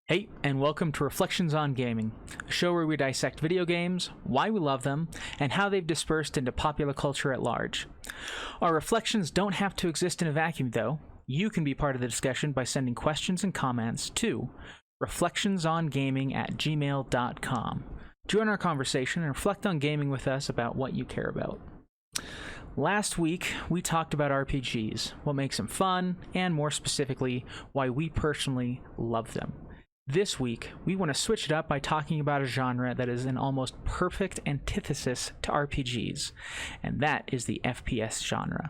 Hey, and welcome to Reflections on Gaming, a show where we dissect video games, why we love them, and how they've dispersed into popular culture at large. Our reflections don't have to exist in a vacuum, though. You can be part of the discussion by sending questions and comments to reflectionsongaming@gmail.com. Join our conversation and reflect on gaming with us about what you care about. Last week, we talked about RPGs, what makes them fun, and more specifically, why we personally love them. This week, we want to switch it up by talking about a genre that is an almost perfect antithesis to RPGs, and that is the FPS genre.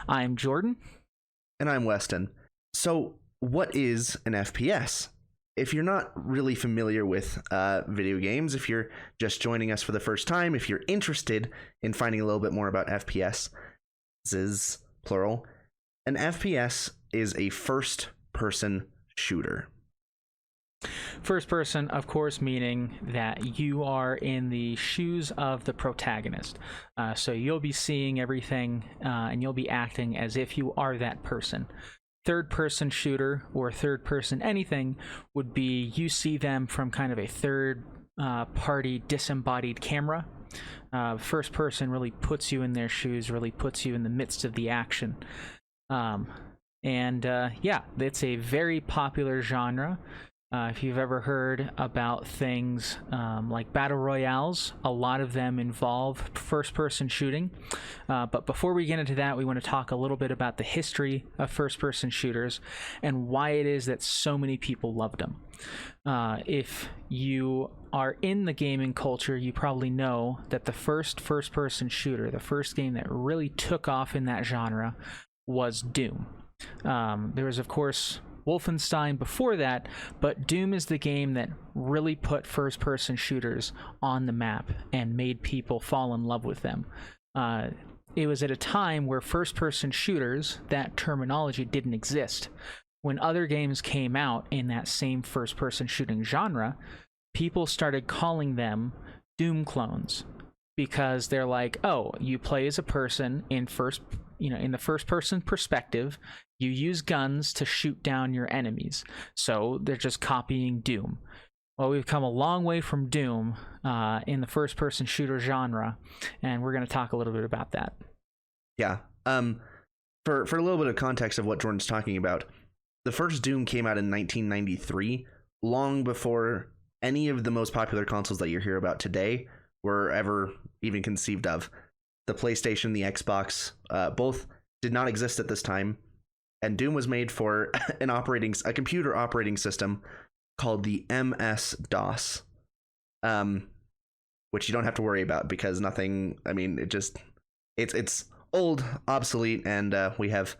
I'm Jordan. And I'm Weston. So, what is an FPS? If you're not really familiar with video games, if you're just joining us for the first time, if you're interested in finding a little bit more about FPS, this is plural, an FPS is a first-person shooter. First person, of course, meaning that you are in the shoes of the protagonist. So you'll be seeing everything and you'll be acting as if you are that person. Third person shooter or third person anything would be you see them from kind of a third party disembodied camera. First person really puts you in their shoes, really puts you in the midst of the action. Yeah, it's a very popular genre. If you've ever heard about things like battle royales, a lot of them involve first-person shooting. But before we get into that, we want to talk a little bit about the history of first-person shooters and why it is that so many people love them. If you are in the gaming culture, you probably know that the first-person shooter, the first game that really took off in that genre, was Doom. There was, of course, Wolfenstein before that, but Doom is the game that really put first-person shooters on the map and made people fall in love with them. It was at a time where first-person shooters, that terminology didn't exist. When other games came out in that same first-person shooting genre, people started calling them Doom clones because they're like, oh, you play as a person in the first-person perspective. You use guns to shoot down your enemies, so they're just copying Doom. Well, we've come a long way from Doom in the first-person shooter genre, and we're going to talk a little bit about that. Yeah. For a little bit of context of what Jordan's talking about, the first Doom came out in 1993, long before any of the most popular consoles that you hear about today were ever even conceived of. The PlayStation, the Xbox, both did not exist at this time. And Doom was made for a computer operating system called the MS-DOS, which you don't have to worry about because it's old, obsolete, and we have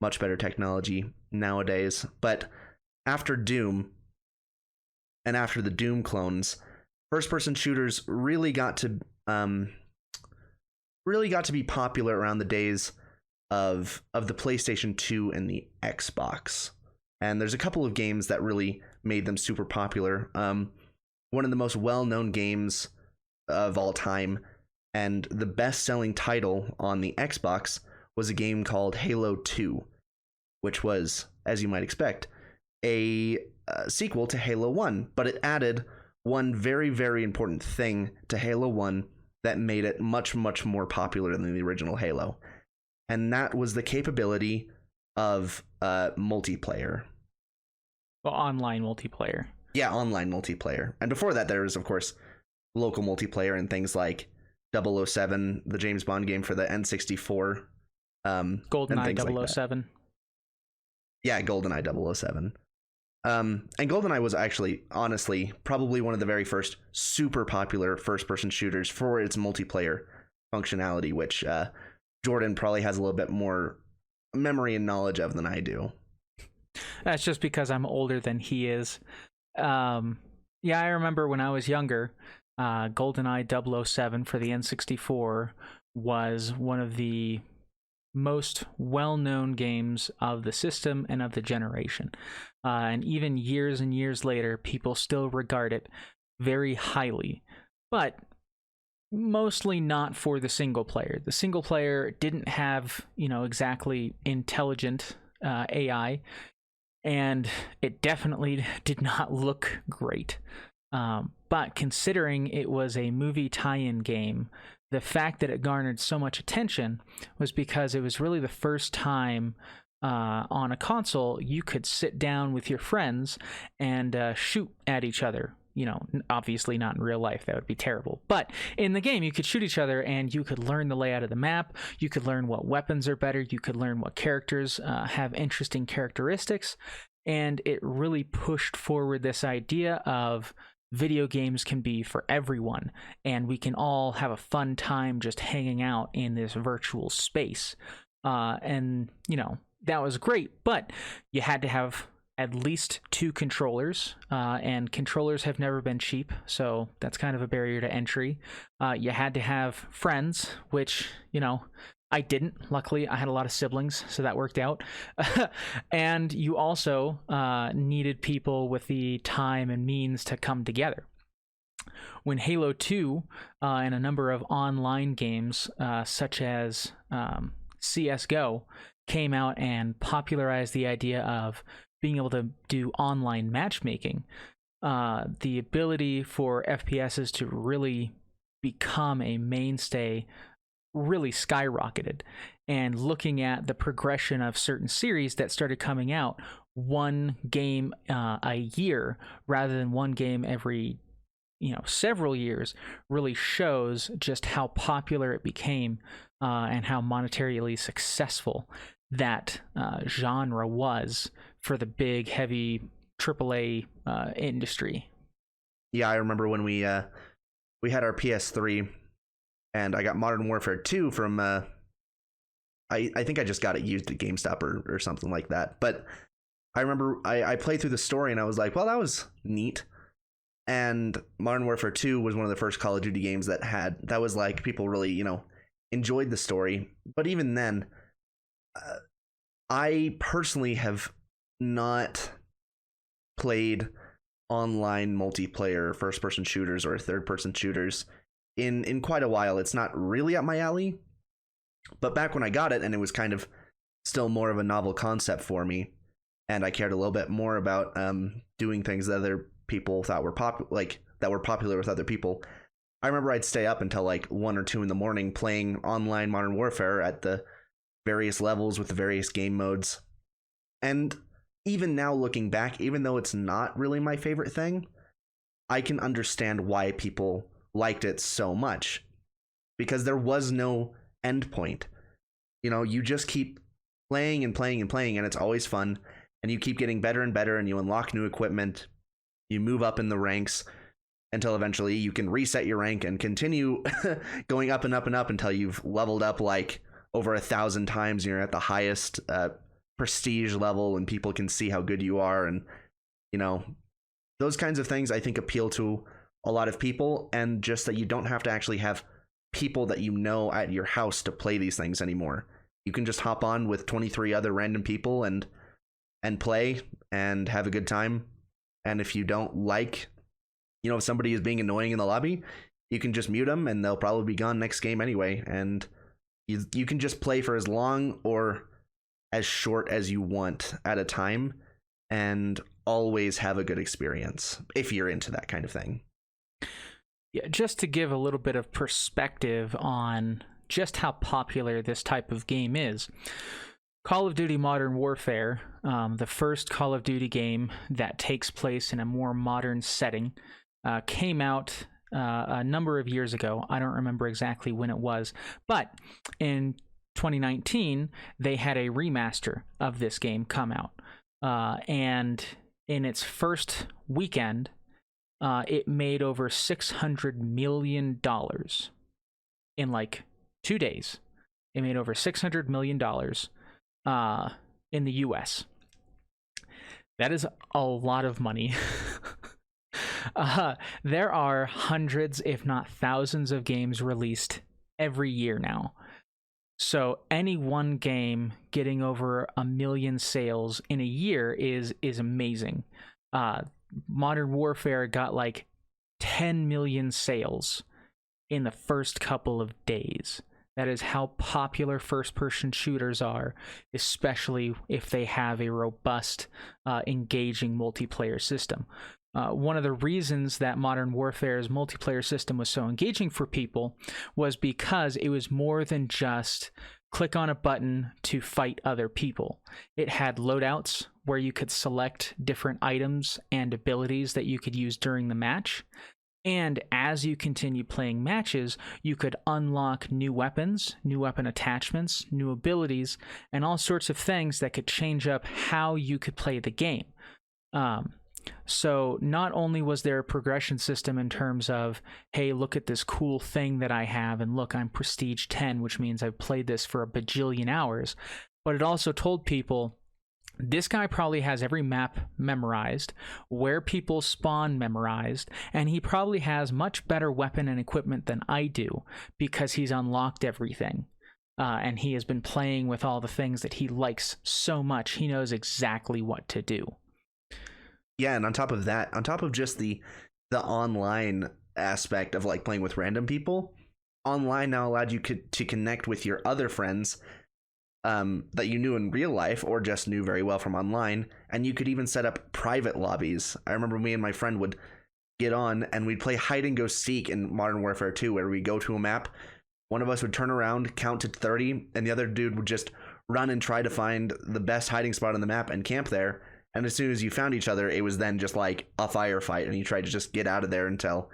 much better technology nowadays. But after Doom and after the Doom clones, first-person shooters really got to be popular around the days of the PlayStation 2 and the Xbox. And there's a couple of games that really made them super popular. One of the most well-known games of all time and the best-selling title on the Xbox was a game called Halo 2, which was, as you might expect, a sequel to Halo 1, but it added one very, very important thing to Halo 1 that made it much, much more popular than the original Halo. And that was the capability of multiplayer. Well, online multiplayer. Yeah, online multiplayer. And before that, there was, of course, local multiplayer and things like 007, the James Bond game for the N64. GoldenEye 007. Yeah, GoldenEye 007. And GoldenEye was actually, honestly, probably one of the very first super popular first-person shooters for its multiplayer functionality, which Jordan probably has a little bit more memory and knowledge of than I do. That's just because I'm older than he is. Yeah, I remember when I was younger, GoldenEye 007 for the N64 was one of the most well-known games of the system and of the generation. And even years and years later, people still regard it very highly. But mostly not for the single player. The single player didn't have, exactly intelligent AI. and it definitely did not look great. But considering it was a movie tie-in game, the fact that it garnered so much attention was because it was really the first time on a console you could sit down with your friends and shoot at each other. You know, obviously not in real life, that would be terrible. But in the game, you could shoot each other and you could learn the layout of the map. You could learn what weapons are better. You could learn what characters have interesting characteristics. And it really pushed forward this idea of video games can be for everyone, and we can all have a fun time just hanging out in this virtual space. And, you know, that was great, but you had to have at least 2 controllers, and controllers have never been cheap, so that's kind of a barrier to entry. You had to have friends, which, you know, I didn't. Luckily, I had a lot of siblings, so that worked out. And you also needed people with the time and means to come together. When Halo 2 and a number of online games, such as CSGO, came out and popularized the idea of being able to do online matchmaking, the ability for FPSs to really become a mainstay really skyrocketed. And looking at the progression of certain series that started coming out, one game a year rather than one game every, you know, several years, really shows just how popular it became and how monetarily successful that genre was for the big, heavy AAA industry. Yeah, I remember when we had our PS3, and I got Modern Warfare 2 from I think I just got it used at GameStop or something like that. But I remember I played through the story and I was like, well, that was neat. And Modern Warfare 2 was one of the first Call of Duty games that was like, people really, you know, enjoyed the story. But even then, I personally have not played online multiplayer first-person shooters or third-person shooters in quite a while. It's not really up my alley. But back when I got it, and it was kind of still more of a novel concept for me, and I cared a little bit more about doing things that other people thought were popular with other people. I remember I'd stay up until like 1 or 2 in the morning playing online Modern Warfare at the various levels with the various game modes. And even now, looking back, even though it's not really my favorite thing, I can understand why people liked it so much, because there was no end point. You know, you just keep playing and playing and playing, and it's always fun, and you keep getting better and better, and you unlock new equipment, you move up in the ranks until eventually you can reset your rank and continue going up and up and up until you've leveled up like over 1,000 times, and you're at the highest prestige level, and people can see how good you are. And, you know, those kinds of things I think appeal to a lot of people, and just that you don't have to actually have people that you know at your house to play these things anymore. You can just hop on with 23 other random people and play and have a good time. And if you don't like, you know, if somebody is being annoying in the lobby, you can just mute them and they'll probably be gone next game anyway. And you can just play for as long or as short as you want at a time and always have a good experience if you're into that kind of thing. Yeah, just to give a little bit of perspective on just how popular this type of game is. Call of Duty Modern Warfare, the first Call of Duty game that takes place in a more modern setting, came out a number of years ago. I don't remember exactly when it was, but in 2019, they had a remaster of this game come out. And in its first weekend, it made over $600 million in like 2 days. It made over $600 million in the US. That is a lot of money. There are hundreds, if not thousands, of games released every year now. So any one game getting over 1 million sales in a year is amazing. Modern Warfare got like 10 million sales in the first couple of days. That is how popular first-person shooters are, especially if they have a robust, engaging multiplayer system. One of the reasons that Modern Warfare's multiplayer system was so engaging for people was because it was more than just click on a button to fight other people. It had loadouts where you could select different items and abilities that you could use during the match. And as you continue playing matches, you could unlock new weapons, new weapon attachments, new abilities, and all sorts of things that could change up how you could play the game. So not only was there a progression system in terms of, hey, look at this cool thing that I have, and look, I'm Prestige 10, which means I've played this for a bajillion hours, but it also told people, this guy probably has every map memorized, where people spawn memorized, and he probably has much better weapon and equipment than I do because he's unlocked everything. And he has been playing with all the things that he likes so much, he knows exactly what to do. Yeah, and on top of that, on top of just the online aspect of like playing with random people, online now allowed you to connect with your other friends that you knew in real life or just knew very well from online, and you could even set up private lobbies. I remember me and my friend would get on and we'd play hide and go seek in Modern Warfare 2, where we go to a map, one of us would turn around, count to 30, and the other dude would just run and try to find the best hiding spot on the map and camp there. And as soon as you found each other, it was then just like a firefight, and you tried to just get out of there until,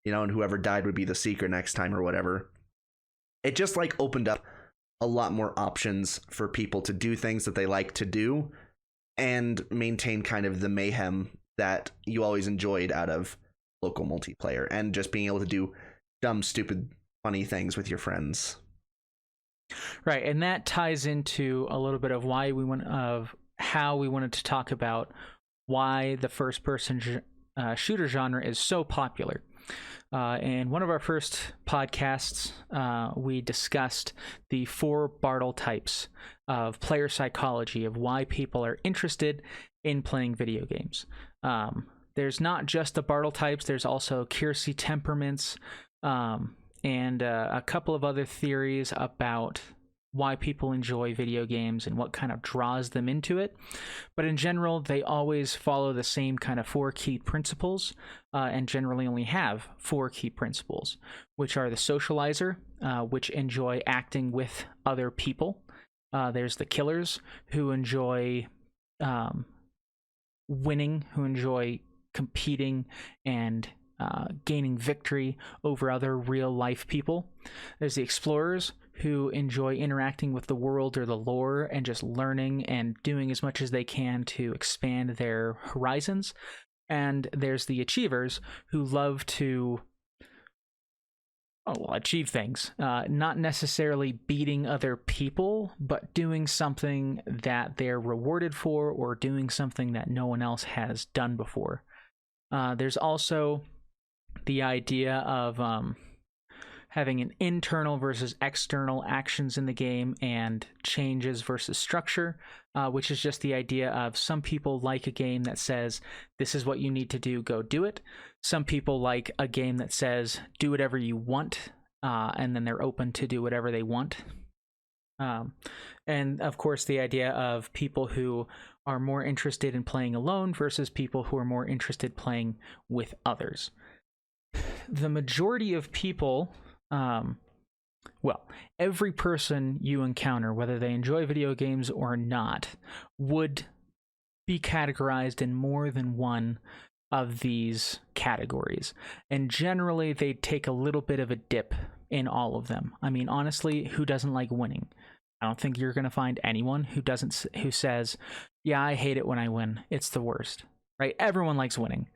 and whoever died would be the seeker next time or whatever. It just like opened up a lot more options for people to do things that they like to do and maintain kind of the mayhem that you always enjoyed out of local multiplayer, and just being able to do dumb, stupid, funny things with your friends. Right, and that ties into a little bit of how we wanted to talk about why the first-person shooter genre is so popular. In one of our first podcasts, we discussed the 4 Bartle types of player psychology, of why people are interested in playing video games. There's not just the Bartle types, there's also Kiersey temperaments, and a couple of other theories about why people enjoy video games and what kind of draws them into it. But in general, they always follow the same kind of 4 key principles, and generally only have 4 key principles, which are the socializer, which enjoy acting with other people. There's the killers, who enjoy winning, who enjoy competing and gaining victory over other real-life people. There's the explorers, who enjoy interacting with the world or the lore and just learning and doing as much as they can to expand their horizons. And there's the achievers, who love to achieve things, not necessarily beating other people, but doing something that they're rewarded for, or doing something that no one else has done before. There's also the idea of having an internal versus external actions in the game, and changes versus structure, which is just the idea of some people like a game that says, this is what you need to do, go do it. Some people like a game that says, do whatever you want, and then they're open to do whatever they want. And of course, the idea of people who are more interested in playing alone versus people who are more interested playing with others. The majority of people, every person you encounter, whether they enjoy video games or not, would be categorized in more than one of these categories. And generally, they take a little bit of a dip in all of them. I mean, honestly, who doesn't like winning? I don't think you're going to find anyone who says, yeah, I hate it when I win. It's the worst, right? Everyone likes winning.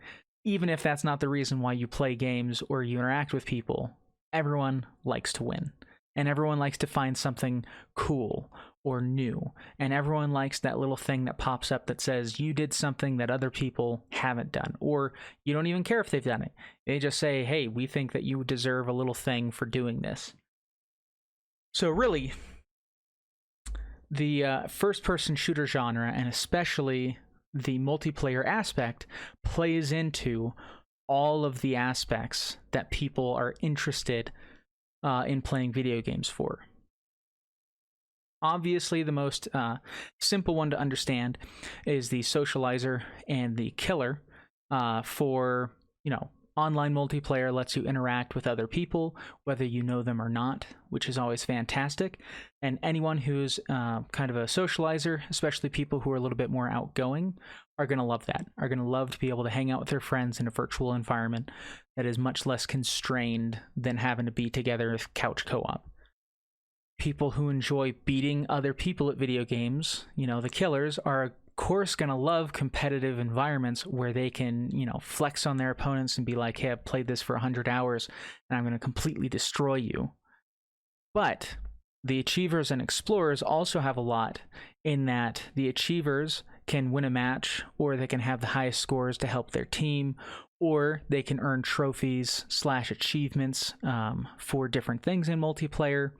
Even if that's not the reason why you play games or you interact with people, everyone likes to win. And everyone likes to find something cool or new. And everyone likes that little thing that pops up that says you did something that other people haven't done. Or you don't even care if they've done it. They just say, hey, we think that you deserve a little thing for doing this. So really, the first-person shooter genre, and especially the multiplayer aspect, plays into all of the aspects that people are interested in playing video games for. Obviously, the most simple one to understand is the socializer and the killer. For, online multiplayer lets you interact with other people, whether you know them or not, which is always fantastic. And anyone who's kind of a socializer, especially people who are a little bit more outgoing, are going to love that, are going to love to be able to hang out with their friends in a virtual environment that is much less constrained than having to be together with couch co-op. People who enjoy beating other people at video games, the killers, are of course going to love competitive environments where they can, flex on their opponents and be like, hey, I've played this for 100 hours and I'm going to completely destroy you. But the achievers and explorers also have a lot in that the achievers can win a match, or they can have the highest scores to help their team, or they can earn trophies / achievements for different things in multiplayer,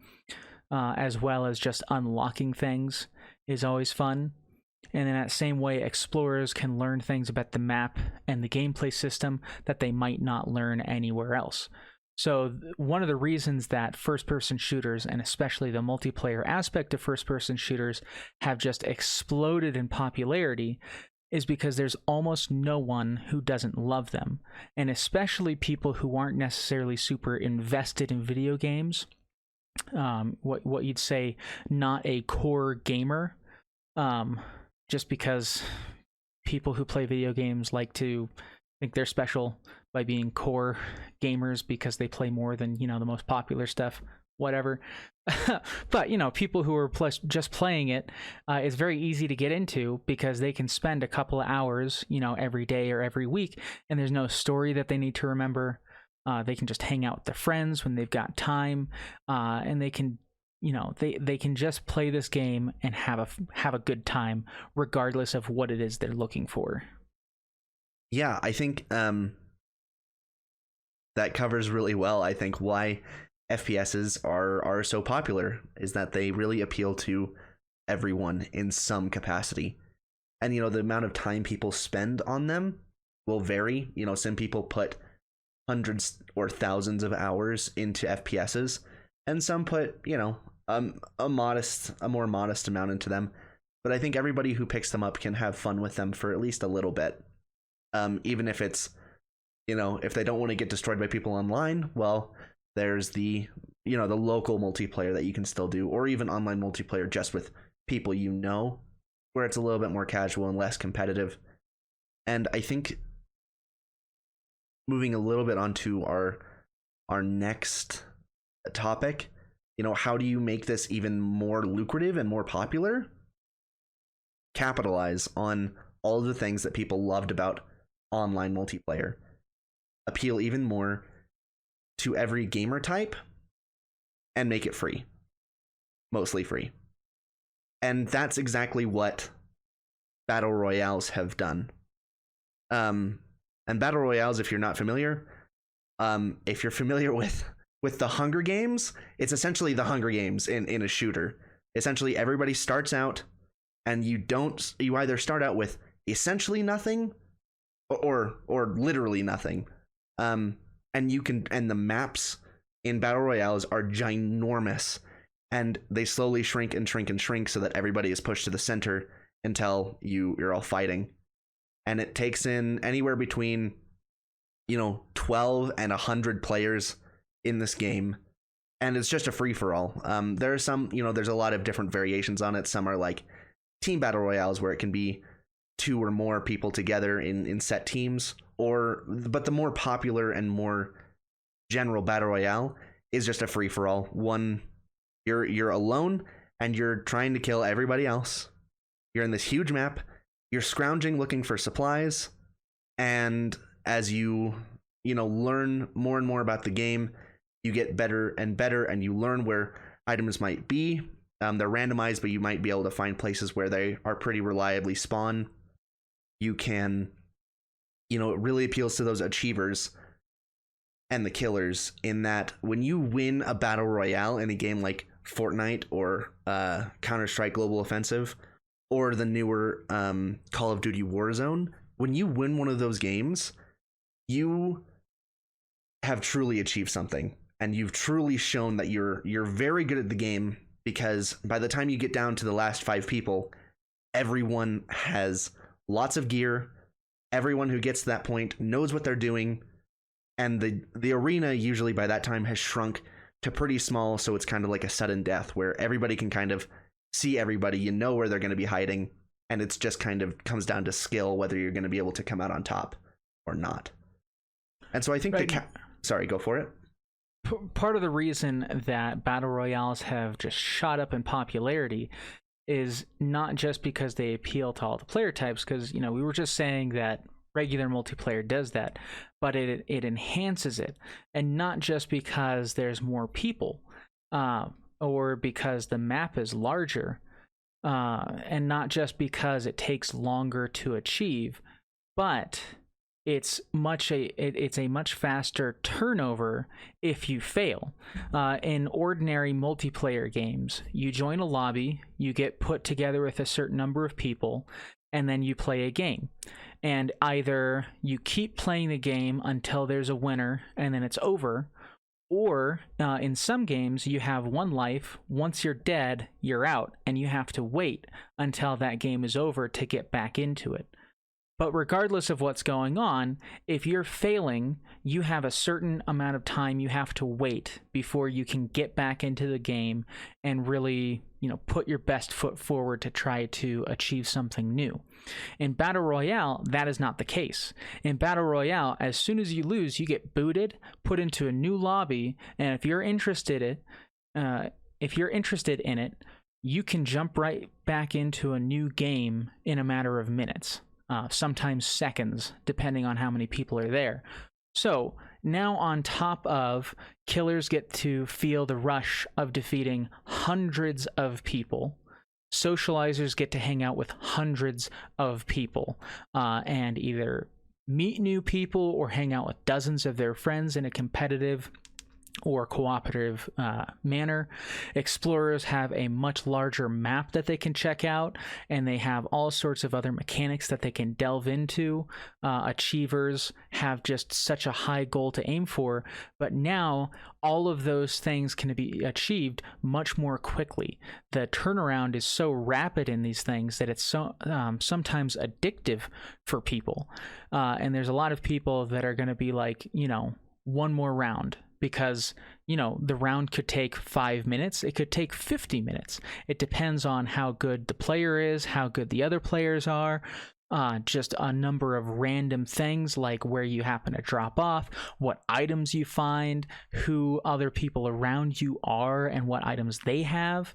as well as just unlocking things is always fun. And in that same way, explorers can learn things about the map and the gameplay system that they might not learn anywhere else. So one of the reasons that first-person shooters, and especially the multiplayer aspect of first-person shooters, have just exploded in popularity is because there's almost no one who doesn't love them. And especially people who aren't necessarily super invested in video games, what you'd say not a core gamer, just because people who play video games like to think they're special by being core gamers because they play more than, the most popular stuff, whatever. But, people who are just playing it, it's very easy to get into because they can spend a couple of hours, every day or every week, and there's no story that they need to remember. They can just hang out with their friends when they've got time, and they can, they can just play this game and have a good time regardless of what it is they're looking for. Yeah, I think that covers really well, I think, why FPSs are so popular, is that they really appeal to everyone in some capacity. And, the amount of time people spend on them will vary. Some people put hundreds or thousands of hours into FPSs, and some put, a more modest amount into them. But I think everybody who picks them up can have fun with them for at least a little bit. Even if it's, if they don't want to get destroyed by people online, well, there's the local multiplayer that you can still do, or even online multiplayer just with people where it's a little bit more casual and less competitive. And I think moving a little bit onto our next topic, how do you make this even more lucrative and more popular? Capitalize on all of the things that people loved about online multiplayer. Appeal even more to every gamer type and make it free. Mostly free. And that's exactly what Battle Royales have done. And Battle Royales, if you're not familiar, if you're familiar with the Hunger Games, it's essentially the Hunger Games in a shooter. Essentially, everybody starts out, and you either start out with essentially nothing or literally nothing. And the maps in Battle Royales are ginormous, and they slowly shrink and shrink and shrink so that everybody is pushed to the center until you're all fighting. And it takes in anywhere between 12 and 100 players in this game, and it's just a free-for-all. There are some, there's a lot of different variations on it. Some are like team battle royales where it can be 2 or more people together in set teams, but the more popular and more general battle royale is just a free-for-all. You're alone and you're trying to kill everybody else. You're in this huge map, you're scrounging looking for supplies, and as you learn more and more about the game, you get better and better, and you learn where items might be. They're randomized, but you might be able to find places where they are pretty reliably spawn. You can, it really appeals to those achievers and the killers, in that when you win a battle royale in a game like Fortnite or Counter-Strike Global Offensive or the newer Call of Duty Warzone, when you win one of those games, you have truly achieved something. and you've truly shown that you're very good at the game, because by the time you get down to the last 5 people, everyone has lots of gear. Everyone who gets to that point knows what they're doing, and the arena usually by that time has shrunk to pretty small, so it's kind of like a sudden death where everybody can kind of see everybody, you know where they're going to be hiding, and it's just kind of comes down to skill whether you're going to be able to come out on top or not. And so I think sorry, go for it. Part of the reason that battle royales have just shot up in popularity is not just because they appeal to all the player types, because we were just saying that regular multiplayer does that, but it enhances it, and not just because there's more people, or because the map is larger, and not just because it takes longer to achieve, but it's a much faster turnover if you fail. In ordinary multiplayer games, you join a lobby, you get put together with a certain number of people, and then you play a game. And either you keep playing the game until there's a winner and then it's over, or in some games you have one life. Once you're dead, you're out, and you have to wait until that game is over to get back into it. But regardless of what's going on, if you're failing, you have a certain amount of time you have to wait before you can get back into the game and really, put your best foot forward to try to achieve something new. In Battle Royale, that is not the case. In Battle Royale, as soon as you lose, you get booted, put into a new lobby, and if you're interested in it, you can jump right back into a new game in a matter of minutes. Sometimes seconds, depending on how many people are there. So now, on top of killers get to feel the rush of defeating hundreds of people, socializers get to hang out with hundreds of people, and either meet new people or hang out with dozens of their friends in a competitive or cooperative manner. Explorers have a much larger map that they can check out, and they have all sorts of other mechanics that they can delve into. Achievers have just such a high goal to aim for, but now all of those things can be achieved much more quickly. The turnaround is so rapid in these things that it's so sometimes addictive for people, and there's a lot of people that are going to be like, one more round, because the round could take 5 minutes, it could take 50 minutes. It depends on how good the player is, how good the other players are, just a number of random things like where you happen to drop off, what items you find, who other people around you are, and what items they have.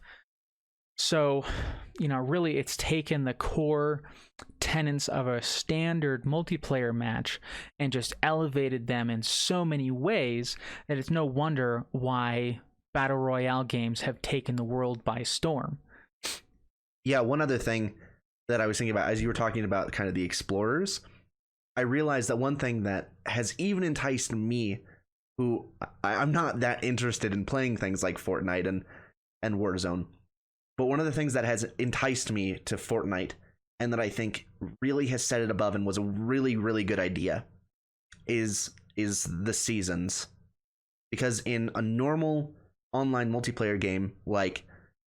So, really it's taken the core tenets of a standard multiplayer match and just elevated them in so many ways that it's no wonder why Battle Royale games have taken the world by storm. Yeah, one other thing that I was thinking about as you were talking about kind of the explorers, I realized that one thing that has even enticed me, who I'm not that interested in playing things like Fortnite and Warzone, but one of the things that has enticed me to Fortnite, and that I think really has set it above and was a really, really good idea, is the seasons. Because in a normal online multiplayer game like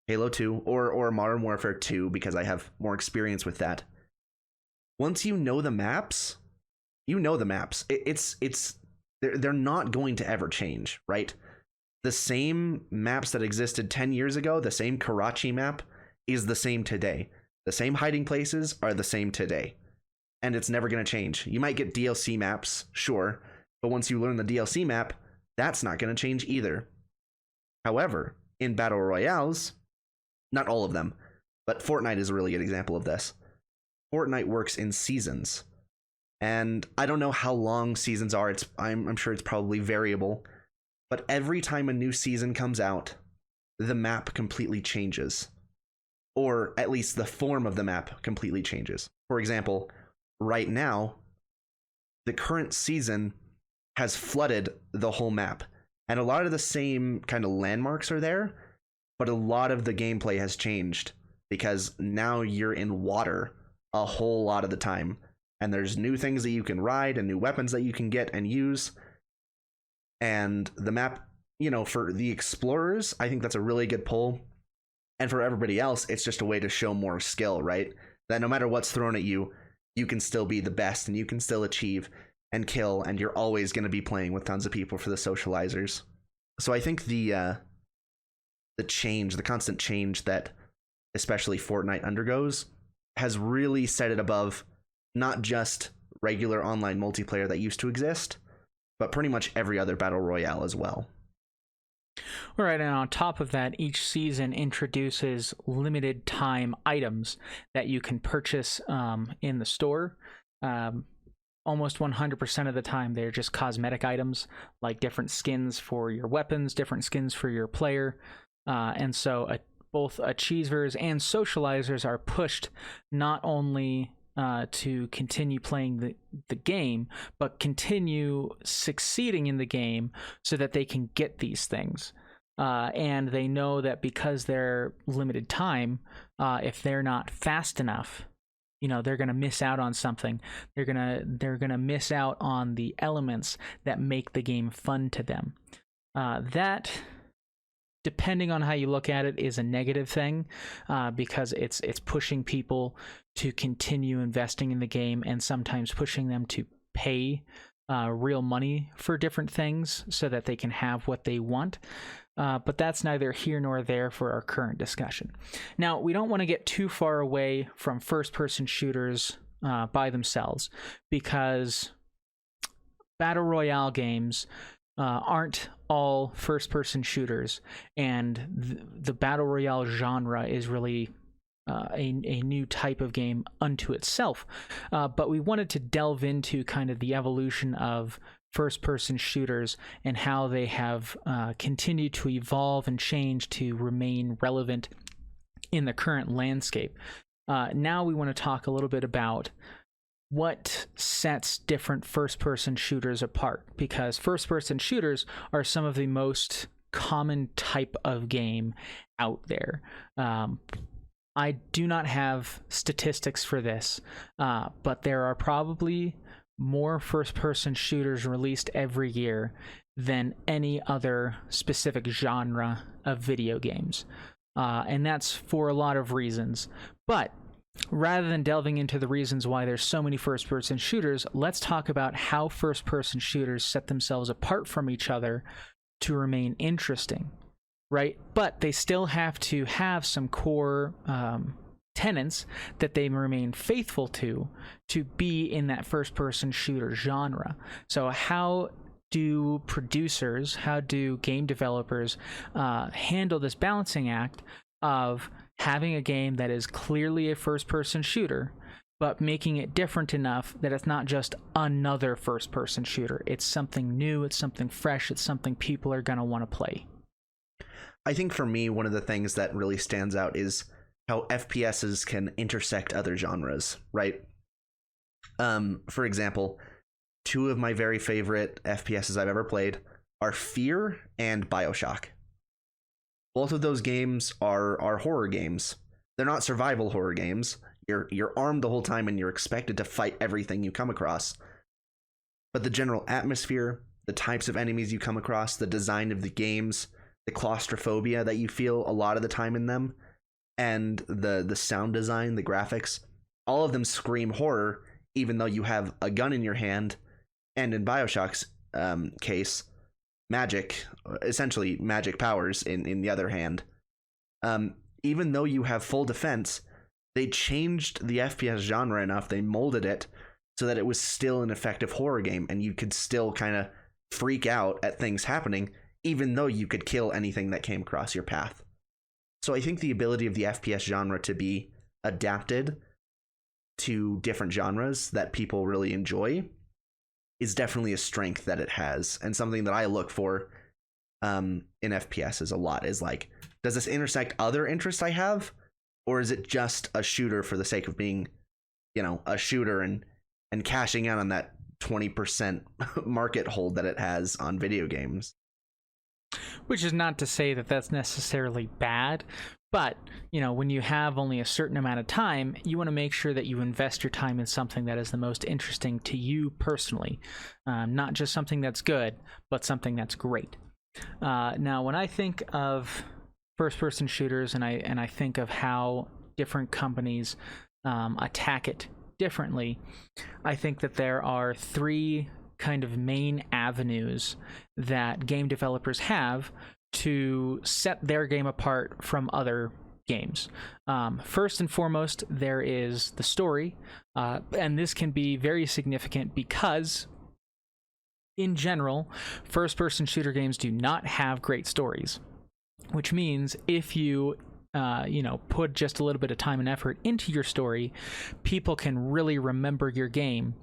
Halo 2 or Modern Warfare 2, because I have more experience with that, once you know the maps, they're not going to ever change, right? The same maps that existed 10 years ago, the same Karachi map is the same today. The same hiding places are the same today. And it's never going to change. You might get DLC maps, sure, but once you learn the DLC map, that's not going to change either. However, in Battle Royales, not all of them, but Fortnite is a really good example of this. Fortnite works in seasons. And I don't know how long seasons are. I'm sure it's probably variable. But every time a new season comes out, the map completely changes. Or at least the form of the map completely changes. For example, right now, the current season has flooded the whole map. And a lot of the same kind of landmarks are there, but a lot of the gameplay has changed because now you're in water a whole lot of the time. And there's new things that you can ride and new weapons that you can get and use. And the map, for the explorers, I think that's a really good pull. And for everybody else, it's just a way to show more skill, right? That no matter what's thrown at you, you can still be the best and you can still achieve and kill, and you're always going to be playing with tons of people for the socializers. So I think the constant change that especially Fortnite undergoes has really set it above not just regular online multiplayer that used to exist, but pretty much every other battle royale as well. All right, and on top of that, each season introduces limited time items that you can purchase in the store. Almost 100% of the time, they're just cosmetic items, like different skins for your weapons, different skins for your player. And so both achievers and socializers are pushed not only to continue playing the game, but continue succeeding in the game so that they can get these things. And they know that because they're limited time, if they're not fast enough, they're going to miss out on something. They're going to miss out on the elements that make the game fun to them. That, depending on how you look at it, is a negative thing, because it's pushing people to continue investing in the game and sometimes pushing them to pay real money for different things so that they can have what they want. But that's neither here nor there for our current discussion. Now, we don't want to get too far away from first-person shooters by themselves, because battle royale games aren't all first-person shooters, and the battle royale genre is really a new type of game unto itself. But we wanted to delve into kind of the evolution of first-person shooters and how they have continued to evolve and change to remain relevant in the current landscape. Now we want to talk a little bit about what sets different first-person shooters apart, because first-person shooters are some of the most common type of game out there. I do not have statistics for this, but there are probably more first-person shooters released every year than any other specific genre of video games. And that's for a lot of reasons. But rather than delving into the reasons why there's so many first-person shooters, let's talk about how first-person shooters set themselves apart from each other to remain interesting, right? But they still have to have some core tenets that they remain faithful to be in that first-person shooter genre. So how do producers, how do game developers handle this balancing act of having a game that is clearly a first-person shooter, but making it different enough that it's not just another first-person shooter? It's something new, it's something fresh, it's something people are going to want to play. I think for me, one of the things that really stands out is how FPSs can intersect other genres, right? For example, two of my very favorite FPSs I've ever played are Fear and BioShock. Both of those games are horror games. They're not survival horror games. You're armed the whole time and you're expected to fight everything you come across. But the general atmosphere, the types of enemies you come across, the design of the games, the claustrophobia that you feel a lot of the time in them, and the sound design, the graphics, all of them scream horror, even though you have a gun in your hand, and in BioShock's case, magic, essentially magic powers in the other hand. Even though you have full defense, they changed the FPS genre enough, they molded it so that it was still an effective horror game, and you could still kind of freak out at things happening, even though you could kill anything that came across your path. So I think the ability of the FPS genre to be adapted to different genres that people really enjoy is definitely a strength that it has, and something that I look for in FPSs a lot is like, does this intersect other interests I have, or is it just a shooter for the sake of being, a shooter and cashing out on that 20% market hold that it has on video games? Which is not to say that that's necessarily bad, but when you have only a certain amount of time, you want to make sure that you invest your time in something that is the most interesting to you personally, not just something that's good, but something that's great. Now, when I think of first-person shooters, and I think of how different companies attack it differently, I think that there are three kind of main avenues that game developers have to set their game apart from other games. First and foremost, there is the story, and this can be very significant because, in general, first-person shooter games do not have great stories, which means if you put just a little bit of time and effort into your story, people can really remember your game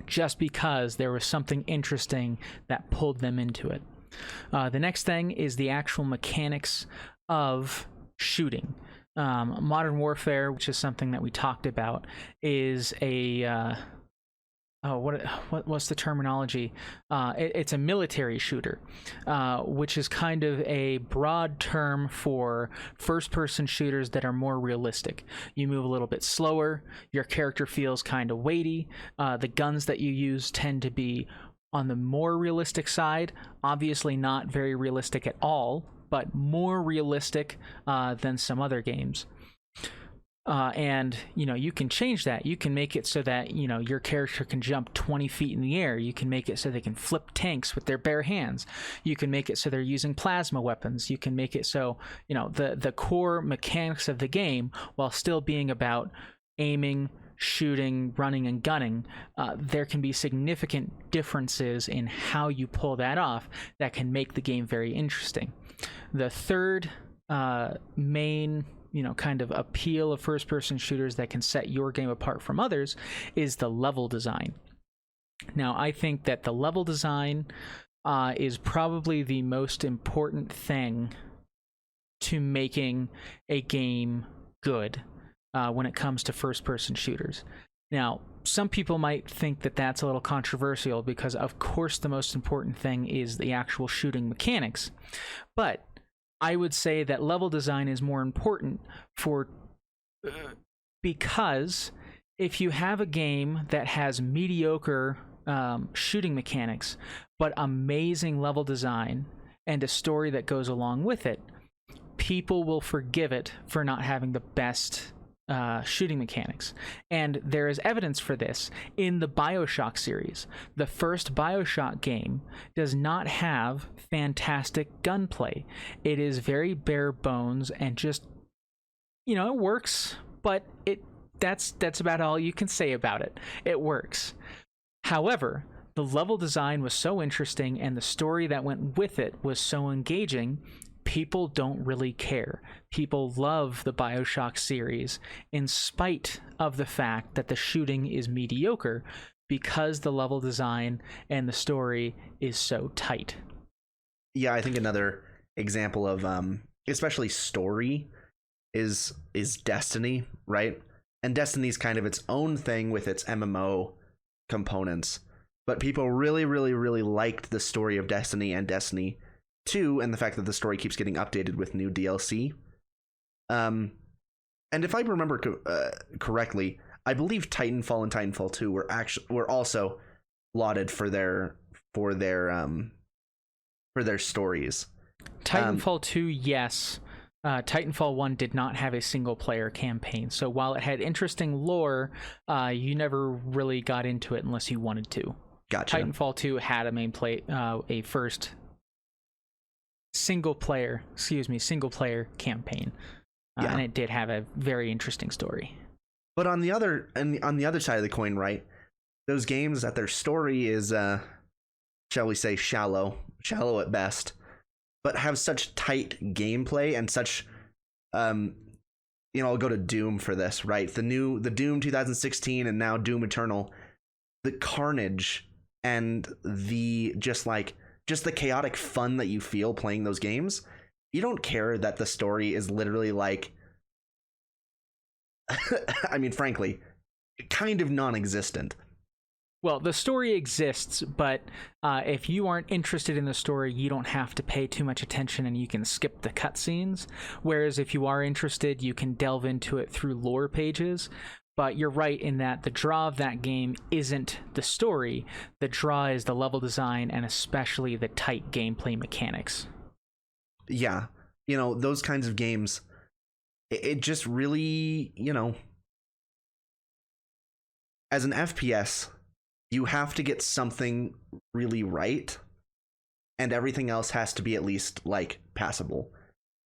just because there was something interesting that pulled them into it. The next thing is the actual mechanics of shooting. Modern Warfare, which is something that we talked about, is a what's the terminology? It's a military shooter, which is kind of a broad term for first-person shooters that are more realistic. You move a little bit slower, your character feels kind of weighty, the guns that you use tend to be on the more realistic side, obviously not very realistic at all, but more realistic than some other games. And you can change that. You can make it so that your character can jump 20 feet in the air. You can make it so they can flip tanks with their bare hands. You can make it so they're using plasma weapons. You can make it so the core mechanics of the game, while still being about aiming, shooting, running, and gunning, there can be significant differences in how you pull that off that can make the game very interesting. The third main kind of appeal of first-person shooters that can set your game apart from others is the level design. Now, I think that the level design is probably the most important thing to making a game good when it comes to first-person shooters. Now, some people might think that that's a little controversial because, of course, the most important thing is the actual shooting mechanics. But I would say that level design is more important because if you have a game that has mediocre shooting mechanics but amazing level design and a story that goes along with it, people will forgive it for not having the best shooting mechanics. And there is evidence for this in the BioShock series. The first BioShock game does not have fantastic gunplay. It is very bare bones and just, it works, but that's about all you can say about it. It works. However, the level design was so interesting and the story that went with it was so engaging, people don't really care. People love the BioShock series in spite of the fact that the shooting is mediocre because the level design and the story is so tight. Yeah, I think another example of especially story is Destiny, right? And Destiny's kind of its own thing with its MMO components. But people really, really, really liked the story of Destiny and Destiny 2, and the fact that the story keeps getting updated with new DLC. And if I remember correctly, I believe Titanfall and Titanfall 2 were also lauded for their stories. Titanfall 2, yes. Titanfall 1 did not have a single player campaign, so while it had interesting lore, you never really got into it unless you wanted to. Gotcha. Titanfall 2 had a first single player campaign, and it did have a very interesting story. But on the other side of the coin, right, those games that their story is shall we say shallow at best, but have such tight gameplay and such I'll go to Doom for this, right? The Doom 2016 and now Doom Eternal, the carnage and the just the chaotic fun that you feel playing those games. You don't care that the story is literally I mean, frankly, kind of non-existent. Well, the story exists, but if you aren't interested in the story, you don't have to pay too much attention and you can skip the cutscenes. Whereas if you are interested, you can delve into it through lore pages. But you're right in that the draw of that game isn't the story. The draw is the level design and especially the tight gameplay mechanics. Yeah. You know, those kinds of games, it just really, you know, as an FPS, you have to get something really right, and everything else has to be at least, like, passable.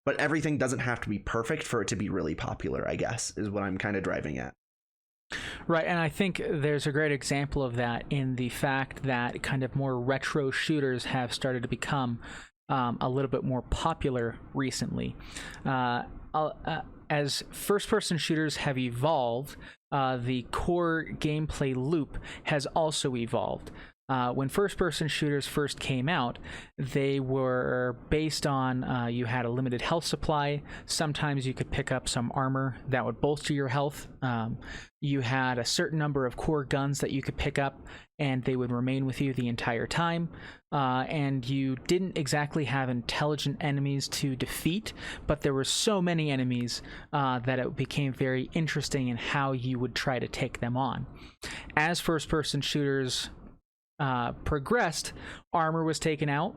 But everything doesn't have to be perfect for it to be really popular, I guess, is what I'm kind of driving at. Right, and I think there's a great example of that in the fact that kind of more retro shooters have started to become a little bit more popular recently. As first-person shooters have evolved, the core gameplay loop has also evolved. When first-person shooters first came out, they were based on you had a limited health supply. Sometimes you could pick up some armor that would bolster your health. You had a certain number of core guns that you could pick up, and they would remain with you the entire time. And you didn't exactly have intelligent enemies to defeat, but there were so many enemies that it became very interesting in how you would try to take them on. As first-person shooters progressed, armor was taken out,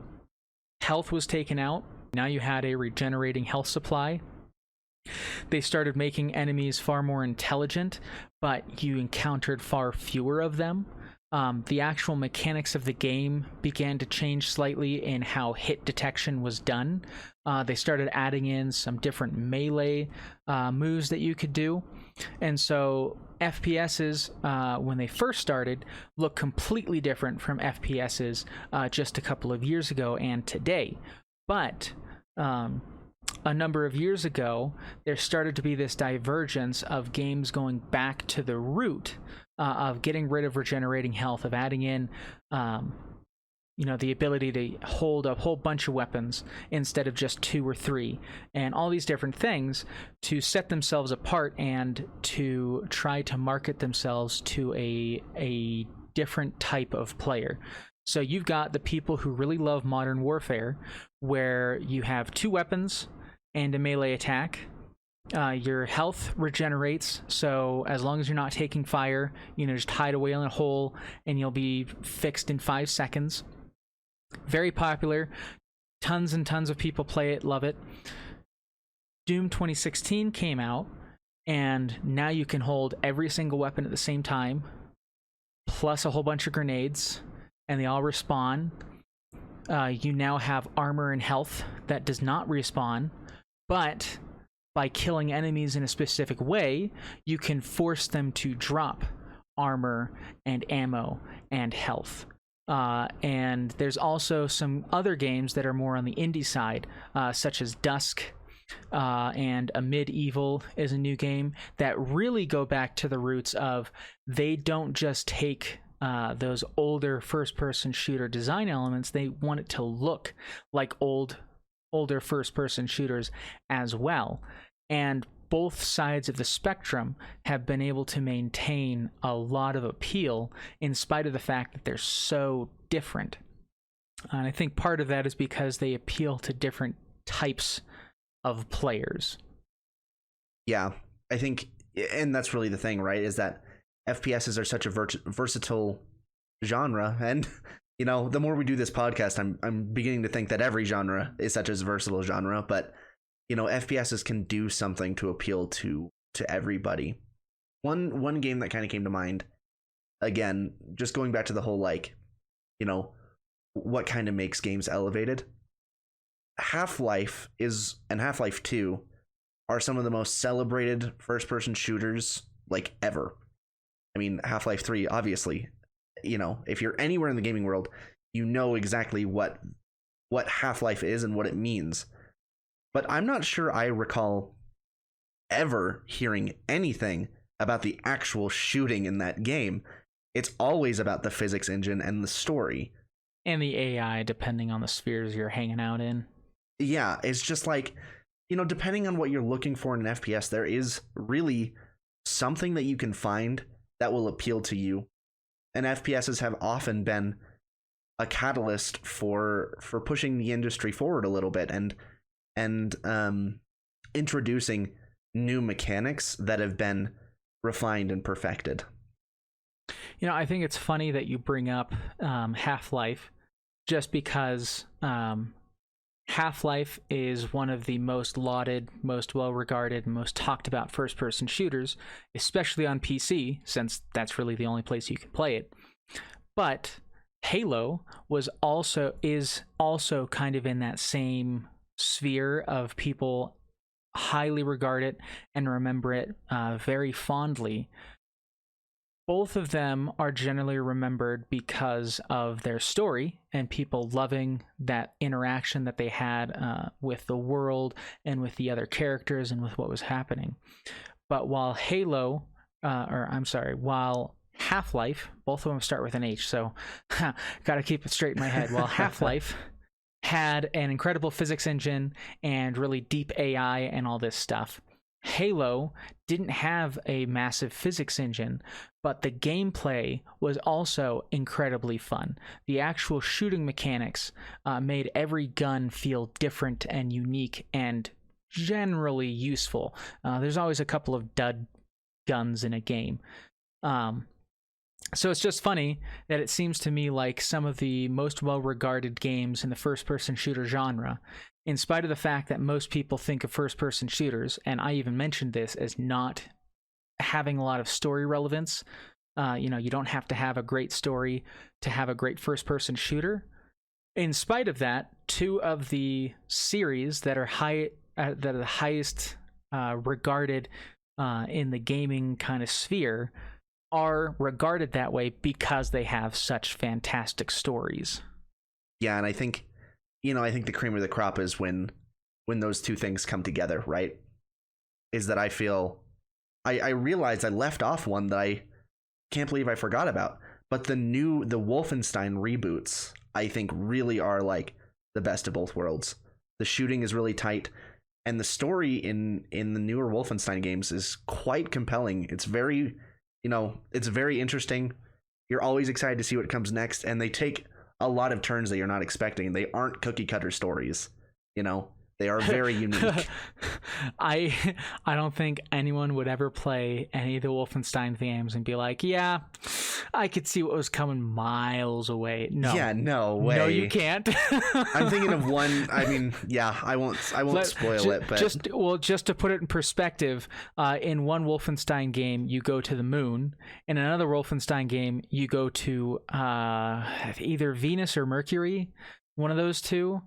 health was taken out. Now you had a regenerating health supply. They started making enemies far more intelligent, but you encountered far fewer of them. The actual mechanics of the game began to change slightly in how hit detection was done. They started adding in some different melee moves that you could do. And so FPSs, when they first started, looked completely different from FPSs just a couple of years ago and today. But a number of years ago, there started to be this divergence of games going back to the root of getting rid of regenerating health, of adding in the ability to hold a whole bunch of weapons instead of just 2 or 3, and all these different things to set themselves apart and to try to market themselves to a different type of player. So you've got the people who really love modern warfare, where you have 2 weapons and a melee attack. Your health regenerates, so as long as you're not taking fire, just hide away in a hole and you'll be fixed in 5 seconds. Very popular. Tons and tons of people play it, love it. Doom 2016 came out, and now you can hold every single weapon at the same time, plus a whole bunch of grenades, and they all respawn. You now have armor and health that does not respawn, but by killing enemies in a specific way, you can force them to drop armor and ammo and health. And there's also some other games that are more on the indie side, such as Dusk, and A Medieval is a new game that really go back to the roots of, they don't just take those older first-person shooter design elements, they want it to look like older first-person shooters as well. And both sides of the spectrum have been able to maintain a lot of appeal in spite of the fact that they're so different. And I think part of that is because they appeal to different types of players. Yeah, I think, and that's really the thing, right, is that FPSs are such a versatile genre, and the more we do this podcast, I'm beginning to think that every genre is such a versatile genre, but FPSs can do something to appeal to everybody. One game that kind of came to mind, again, just going back to the whole, what kind of makes games elevated. Half-Life and Half-Life 2 are some of the most celebrated first-person shooters, ever. I mean, Half-Life 3, obviously, if you're anywhere in the gaming world, you know exactly what Half-Life is and what it means. But I'm not sure I recall ever hearing anything about the actual shooting in that game. It's always about the physics engine and the story. And the AI, depending on the spheres you're hanging out in. Yeah, it's just depending on what you're looking for in an FPS, there is really something that you can find that will appeal to you. And FPSs have often been a catalyst for pushing the industry forward a little bit and introducing new mechanics that have been refined and perfected. You know, I think it's funny that you bring up Half-Life, just because Half-Life is one of the most lauded, most well-regarded, and most talked about first-person shooters, especially on PC, since that's really the only place you can play it. But Halo is also kind of in that same sphere of people highly regard it and remember it very fondly. Both of them are generally remembered because of their story and people loving that interaction that they had with the world and with the other characters and with what was happening. But while while Half-Life, both of them start with an H, so gotta keep it straight in my head. While Half-Life had an incredible physics engine and really deep AI and all this stuff, Halo didn't have a massive physics engine, but the gameplay was also incredibly fun. The actual shooting mechanics made every gun feel different and unique and generally useful. There's always a couple of dud guns in a game. So it's just funny that it seems to me like some of the most well-regarded games in the first-person shooter genre, in spite of the fact that most people think of first-person shooters, and I even mentioned this, as not having a lot of story relevance. You don't have to have a great story to have a great first-person shooter. In spite of that, two of the series that are the highest regarded in the gaming kind of sphere are regarded that way because they have such fantastic stories. Yeah, and I think the cream of the crop is when those two things come together, right? Is that I feel I realized I left off one that I can't believe I forgot about. But the Wolfenstein reboots, I think, really are like the best of both worlds. The shooting is really tight, and the story in the newer Wolfenstein games is quite compelling. It's very interesting. You're always excited to see what comes next, and they take a lot of turns that you're not expecting. They aren't cookie cutter stories, They are very unique. I don't think anyone would ever play any of the Wolfenstein games and be like, yeah, I could see what was coming miles away. No. Yeah, no way. No, you can't. I'm thinking of one. I mean, yeah, I won't spoil it, but just to put it in perspective, in one Wolfenstein game you go to the moon. In another Wolfenstein game you go to either Venus or Mercury. One of those two.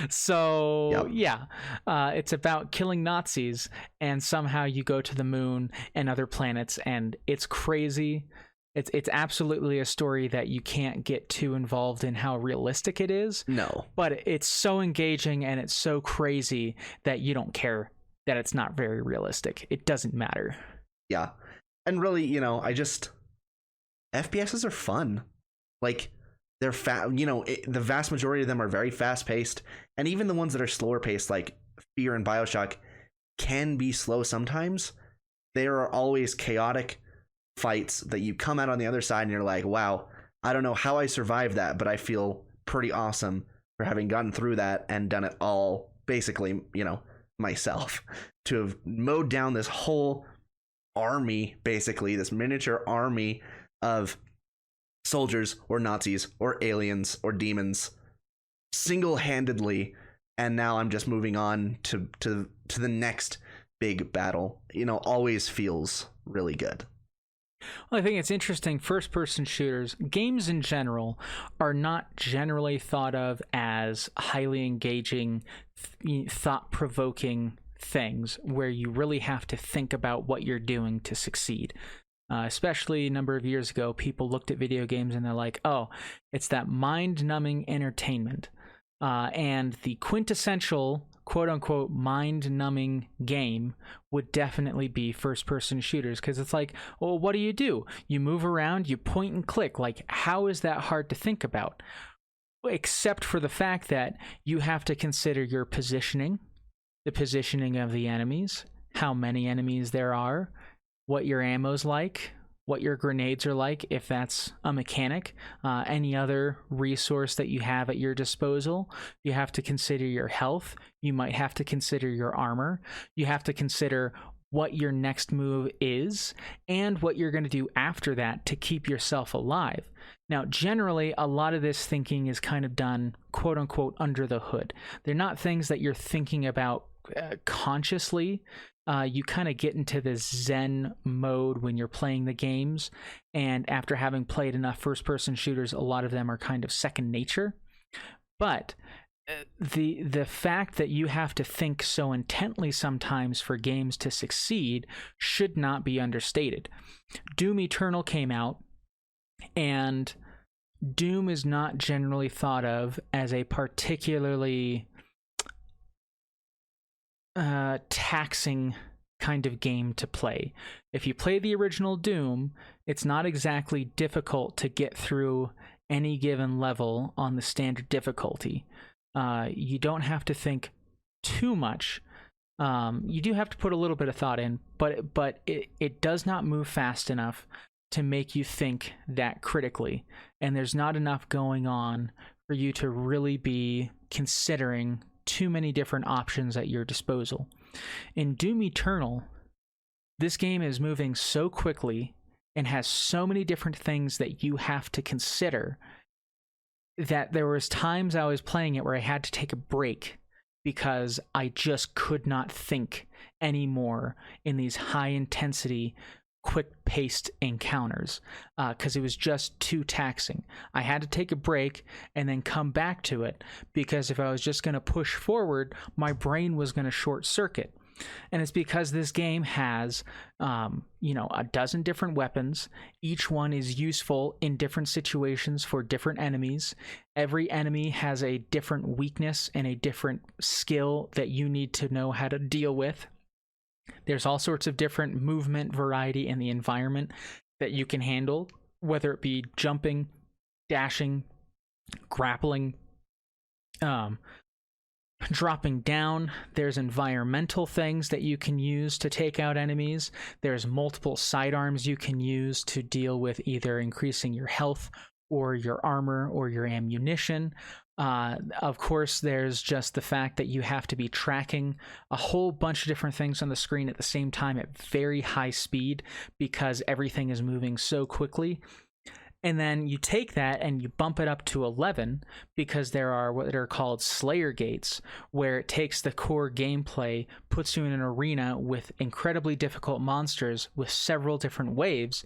So, yep. Yeah, it's about killing Nazis, and somehow you go to the moon and other planets, and it's crazy. It's absolutely a story that you can't get too involved in how realistic it is. No. But it's so engaging and it's so crazy that you don't care that it's not very realistic. It doesn't matter. Yeah. And really, FPSs are fun. Like, they're the vast majority of them are very fast paced, and even the ones that are slower paced, like Fear and BioShock, can be slow sometimes. There are always chaotic fights that you come out on the other side and you're like, wow, I don't know how I survived that, but I feel pretty awesome for having gotten through that and done it all basically, myself, to have mowed down this whole army, basically this miniature army of soldiers or Nazis or aliens or demons single-handedly, and now I'm just moving on to the next big battle. Always feels really good. Well, I think it's interesting. First-person shooters, games in general, are not generally thought of as highly engaging, thought-provoking things where you really have to think about what you're doing to succeed. Especially a number of years ago, people looked at video games and they're like, oh, it's that mind-numbing entertainment. And the quintessential, quote-unquote, mind-numbing game would definitely be first-person shooters, because it's like, well, what do? You move around, you point and click. Like, how is that hard to think about? Except for the fact that you have to consider your positioning, the positioning of the enemies, how many enemies there are, what your ammo's like, what your grenades are like, if that's a mechanic, any other resource that you have at your disposal. You have to consider your health. You might have to consider your armor. You have to consider what your next move is and what you're going to do after that to keep yourself alive. Now, generally, a lot of this thinking is kind of done, quote unquote, under the hood. They're not things that you're thinking about consciously. You kind of get into this Zen mode when you're playing the games. And after having played enough first-person shooters, a lot of them are kind of second nature. But the fact that you have to think so intently sometimes for games to succeed should not be understated. Doom Eternal came out, and Doom is not generally thought of as a particularly taxing kind of game to play. If you play the original Doom, it's not exactly difficult to get through any given level on the standard difficulty. You don't have to think too much. You do have to put a little bit of thought in, but it does not move fast enough to make you think that critically. And there's not enough going on for you to really be considering too many different options at your disposal. In Doom Eternal, this game is moving so quickly and has so many different things that you have to consider that there was times I was playing it where I had to take a break because I just could not think anymore in these high intensity, quick-paced encounters because it was just too taxing. I had to take a break and then come back to it because if I was just going to push forward, my brain was going to short circuit. And it's because this game has, a dozen different weapons. Each one is useful in different situations for different enemies. Every enemy has a different weakness and a different skill that you need to know how to deal with. There's all sorts of different movement variety in the environment that you can handle, whether it be jumping, dashing, grappling, dropping down. There's environmental things that you can use to take out enemies. There's multiple sidearms you can use to deal with either increasing your health or your armor or your ammunition. Of course, there's just the fact that you have to be tracking a whole bunch of different things on the screen at the same time at very high speed because everything is moving so quickly. And then you take that and you bump it up to 11 because there are what are called Slayer gates, where it takes the core gameplay, puts you in an arena with incredibly difficult monsters with several different waves.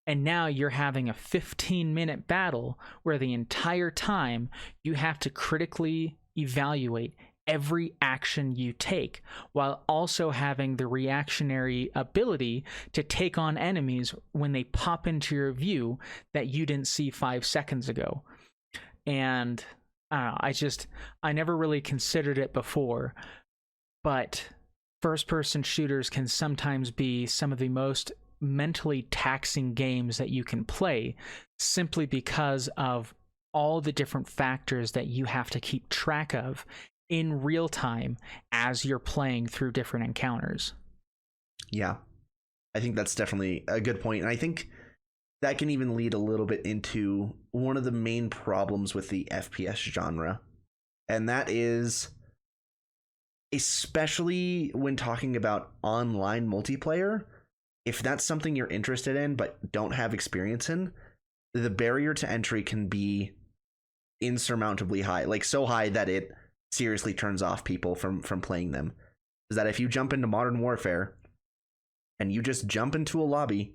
And now you're having a 15-minute battle where the entire time you have to critically evaluate every action you take, while also having the reactionary ability to take on enemies when they pop into your view that you didn't see 5 seconds ago. And I never really considered it before, but first-person shooters can sometimes be some of the most mentally taxing games that you can play simply because of all the different factors that you have to keep track of in real time as you're playing through different encounters. Yeah, I think that's definitely a good point. And I think that can even lead a little bit into one of the main problems with the FPS genre. And that is, especially when talking about online multiplayer, if that's something you're interested in but don't have experience in, the barrier to entry can be insurmountably high, like so high that it seriously turns off people from playing them. Is that if you jump into Modern Warfare and you just jump into a lobby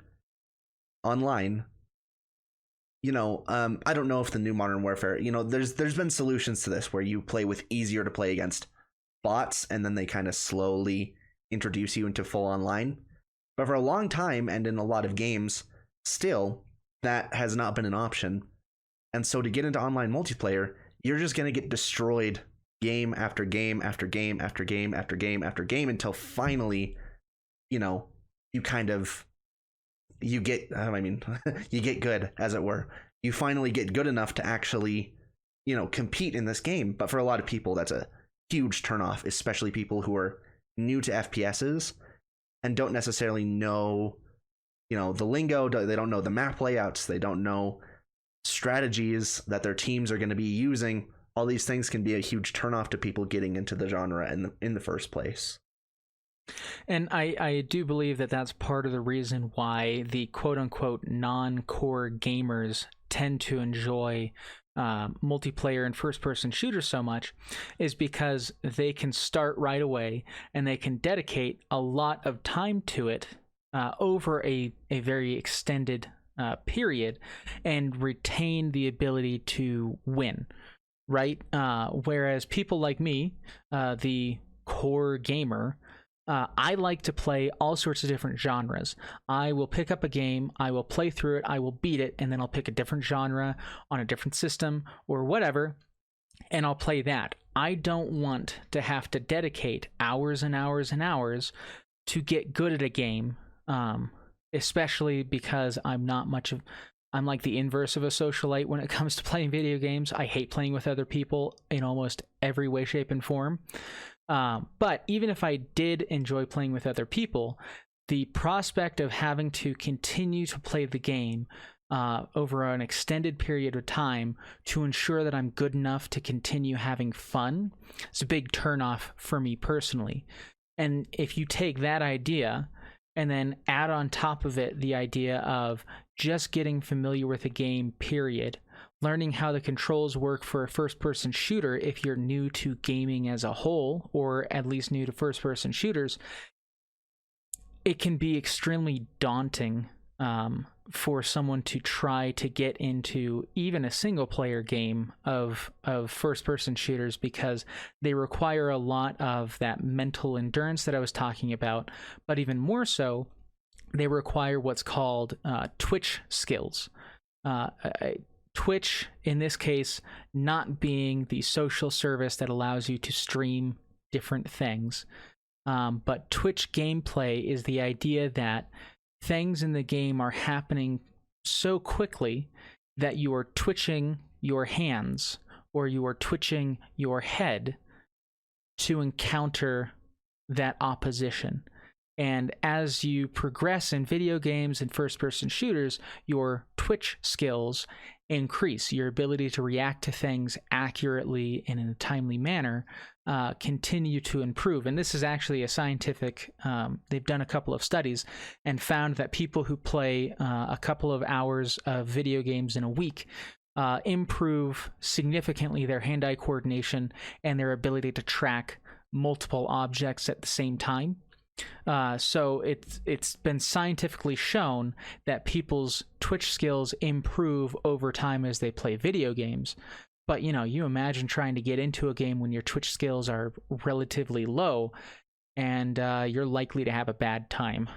online, I don't know if the new Modern Warfare, there's been solutions to this where you play with easier to play against bots and then they kind of slowly introduce you into full online. But for a long time, and in a lot of games, still, that has not been an option. And so to get into online multiplayer, you're just going to get destroyed game after game after game after game after game after game until finally, you get you get good, as it were. You finally get good enough to actually, compete in this game. But for a lot of people, that's a huge turnoff, especially people who are new to FPSs and don't necessarily know, the lingo. They don't know the map layouts. They don't know strategies that their teams are going to be using. All these things can be a huge turnoff to people getting into the genre in the first place. And I do believe that that's part of the reason why the quote-unquote non-core gamers tend to enjoy multiplayer and first-person shooters so much, is because they can start right away and they can dedicate a lot of time to it over a very extended period and retain the ability to win, right? Whereas people like me, the core gamer, I like to play all sorts of different genres. I will pick up a game, I will play through it, I will beat it, and then I'll pick a different genre on a different system or whatever, and I'll play that. I don't want to have to dedicate hours and hours and hours to get good at a game, especially because I'm like the inverse of a socialite when it comes to playing video games. I hate playing with other people in almost every way, shape, and form. But even if I did enjoy playing with other people, the prospect of having to continue to play the game over an extended period of time to ensure that I'm good enough to continue having fun is a big turnoff for me personally. And if you take that idea and then add on top of it the idea of just getting familiar with a game, period, learning how the controls work for a first-person shooter if you're new to gaming as a whole, or at least new to first-person shooters, it can be extremely daunting for someone to try to get into even a single-player game of first-person shooters, because they require a lot of that mental endurance that I was talking about, but even more so, they require what's called Twitch skills. Twitch, in this case, not being the social service that allows you to stream different things. But Twitch gameplay is the idea that things in the game are happening so quickly that you are twitching your hands or you are twitching your head to encounter that opposition. And as you progress in video games and first-person shooters, your Twitch skills increase. Your ability to react to things accurately and in a timely manner continue to improve. And this is actually a scientific, they've done a couple of studies and found that people who play a couple of hours of video games in a week improve significantly their hand-eye coordination and their ability to track multiple objects at the same time. So it's been scientifically shown that people's Twitch skills improve over time as they play video games. But you imagine trying to get into a game when your Twitch skills are relatively low, and you're likely to have a bad time.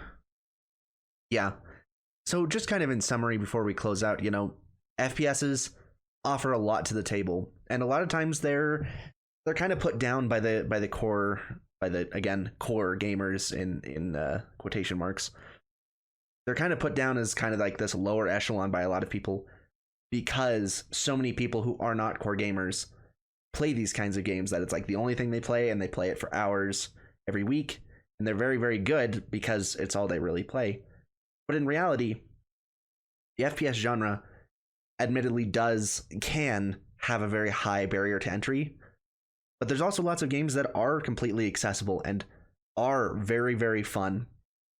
Yeah. So just kind of in summary before we close out, FPSs offer a lot to the table, and a lot of times they're kind of put down by the core. By the, again, core gamers in quotation marks. They're kind of put down as kind of like this lower echelon by a lot of people, because so many people who are not core gamers play these kinds of games that it's like the only thing they play, and they play it for hours every week, and they're very, very good because it's all they really play. But in reality, the FPS genre admittedly can have a very high barrier to entry. But there's also lots of games that are completely accessible and are very, very fun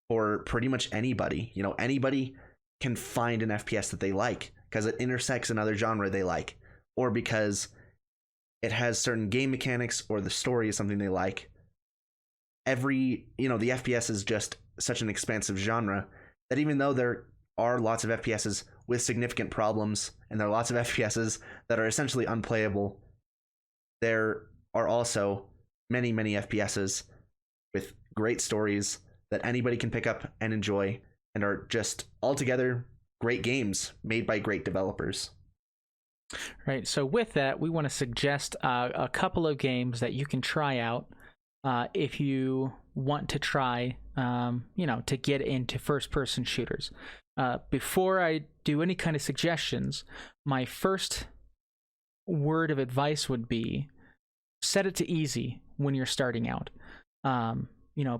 for pretty much anybody. Anybody can find an FPS that they like because it intersects another genre they like, or because it has certain game mechanics, or the story is something they like. The FPS is just such an expansive genre that even though there are lots of FPSs with significant problems, and there are lots of FPSs that are essentially unplayable, there are also many, many FPSs with great stories that anybody can pick up and enjoy, and are just altogether great games made by great developers. Right. So with that, we want to suggest a couple of games that you can try out if you want to try, to get into first-person shooters. Before I do any kind of suggestions, my first word of advice would be, set it to easy when you're starting out.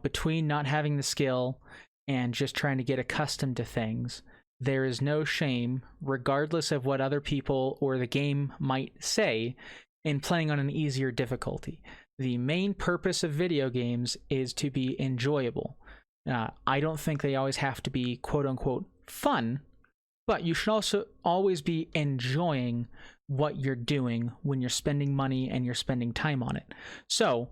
Between not having the skill and just trying to get accustomed to things, there is no shame, regardless of what other people or the game might say, in playing on an easier difficulty. The main purpose of video games is to be enjoyable. I don't think they always have to be quote unquote fun, but you should also always be enjoying what you're doing when you're spending money and you're spending time on it. So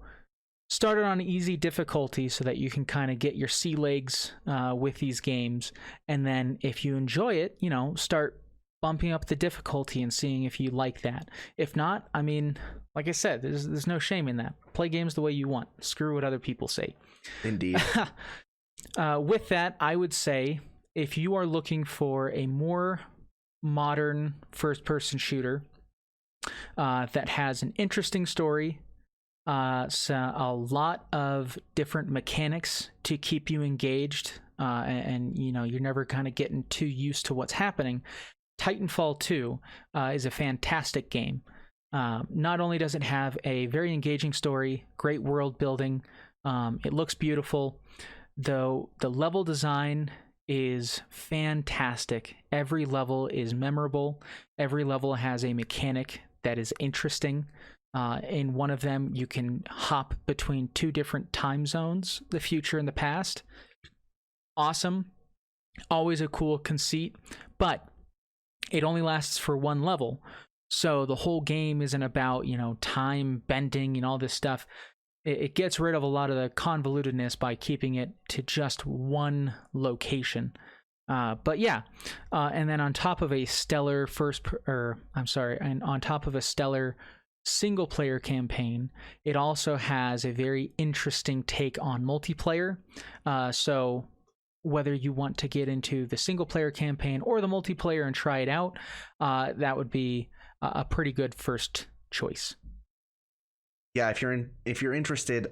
start it on easy difficulty so that you can kind of get your sea legs with these games. And then if you enjoy it, start bumping up the difficulty and seeing if you like that. If not, I mean, like I said, there's no shame in that. Play games the way you want. Screw what other people say. Indeed. With that, I would say if you are looking for a more modern first-person shooter that has an interesting story, so a lot of different mechanics to keep you engaged, and you're never kind of getting too used to what's happening, Titanfall 2 is a fantastic game. Not only does it have a very engaging story, great world building, it looks beautiful, though the level design is fantastic. Every level is memorable. Every level has a mechanic that is interesting. In one of them, you can hop between 2 different time zones, the future and the past. Awesome. Always a cool conceit, but it only lasts for 1 level. So the whole game isn't about, time bending and all this stuff. It gets rid of a lot of the convolutedness by keeping it to just 1 location. But yeah, and then on top of a stellar on top of a stellar single player campaign, it also has a very interesting take on multiplayer. So whether you want to get into the single player campaign or the multiplayer and try it out, that would be a pretty good first choice. Yeah, if you're interested,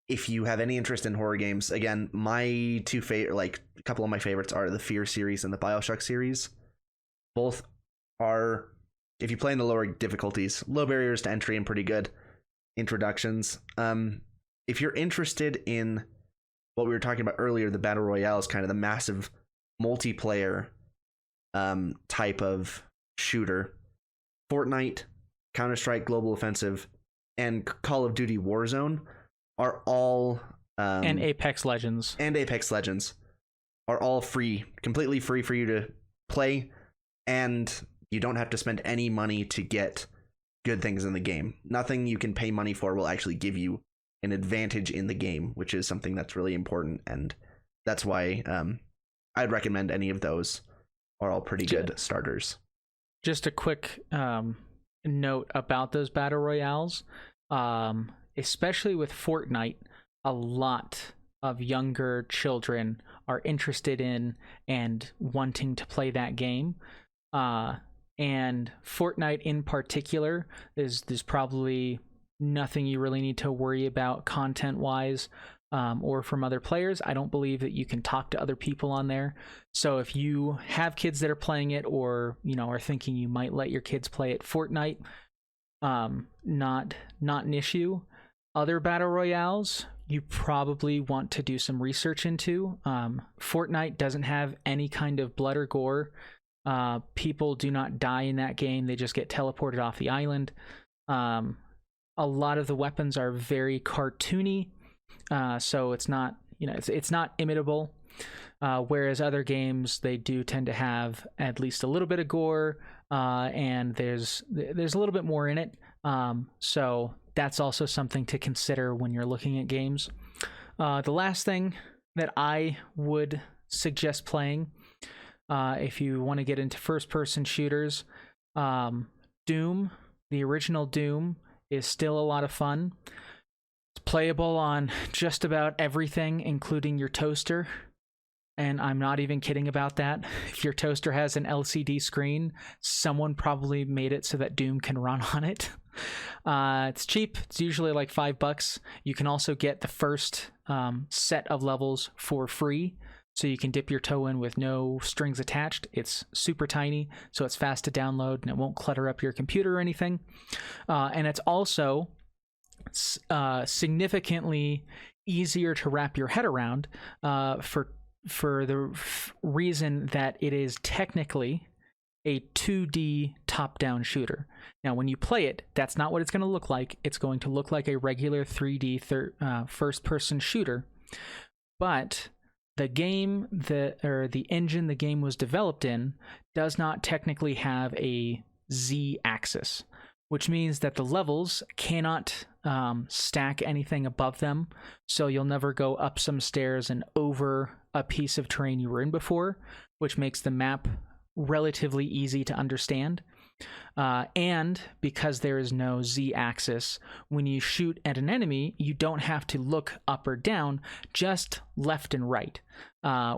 if you have any interest in horror games, again, my 2 favorite, a couple of my favorites are the Fear series and the BioShock series. Both are, if you play in the lower difficulties, low barriers to entry and pretty good introductions. If you're interested in what we were talking about earlier, the battle royales, kind of the massive multiplayer type of shooter, Fortnite, Counter-Strike Global Offensive, and Call of Duty Warzone are all and Apex Legends are all free, completely free for you to play, and you don't have to spend any money to get good things in the game. Nothing you can pay money for will actually give you an advantage in the game, which is something that's really important, and that's why I'd recommend any of those. Are all pretty good starters. Just a quick note about those battle royales, especially with Fortnite, a lot of younger children are interested in and wanting to play that game, and Fortnite in particular, there's probably nothing you really need to worry about content wise, or from other players. I don't believe that you can talk to other people on there. So if you have kids that are playing it, or are thinking you might let your kids play it, Fortnite, not an issue. Other battle royales you probably want to do some research into. Fortnite doesn't have any kind of blood or gore. People do not die in that game. They just get teleported off the island. A lot of the weapons are very cartoony. So it's not, it's not imitable. Whereas other games, they do tend to have at least a little bit of gore, and there's a little bit more in it. So that's also something to consider when you're looking at games. The last thing that I would suggest playing, if you want to get into first-person shooters, Doom, the original Doom, is still a lot of fun. It's playable on just about everything, including your toaster. And I'm not even kidding about that. If your toaster has an LCD screen, someone probably made it so that Doom can run on it. It's cheap. It's usually like $5. You can also get the first set of levels for free, so you can dip your toe in with no strings attached. It's super tiny, so it's fast to download, and it won't clutter up your computer or anything. And it's also significantly easier to wrap your head around, for the reason that it is technically a 2D top-down shooter. Now, when you play it, that's not what it's going to look like. It's going to look like a regular 3D first-person shooter. But the game, the engine the game was developed in, does not technically have a Z-axis, which means that the levels cannot stack anything above them. So you'll never go up some stairs and over a piece of terrain you were in before, which makes the map relatively easy to understand. And because there is no Z-axis, when you shoot at an enemy, you don't have to look up or down, just left and right,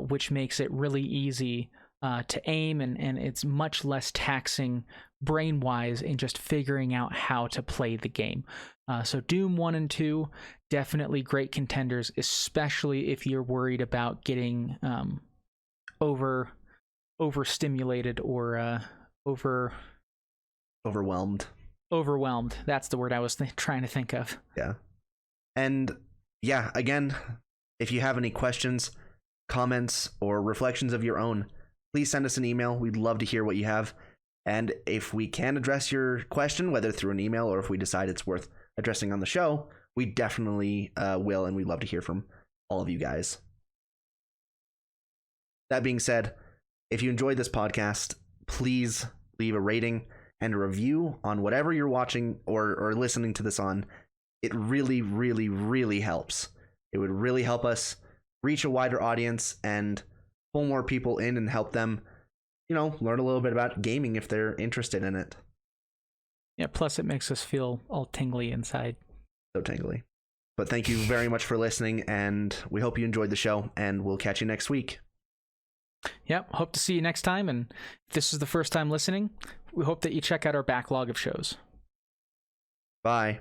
which makes it really easy to aim, and it's much less taxing brain-wise in just figuring out how to play the game. So Doom 1 and 2, definitely great contenders, especially if you're worried about getting overstimulated or overwhelmed. That's the word I was trying to think of. Yeah. And yeah, again, if you have any questions, comments, or reflections of your own, please send us an email. We'd love to hear what you have. And if we can address your question, whether through an email or if we decide it's worth addressing on the show, we definitely will, and we'd love to hear from all of you guys. That being said, if you enjoyed this podcast, please leave a rating and a review on whatever you're watching or listening to this on. It really, really, really helps. It would really help us reach a wider audience and pull more people in and help them, learn a little bit about gaming if they're interested in it. Yeah, plus it makes us feel all tingly inside. So tingly. But thank you very much for listening, and we hope you enjoyed the show, and we'll catch you next week. Yep, hope to see you next time, and if this is the first time listening, we hope that you check out our backlog of shows. Bye.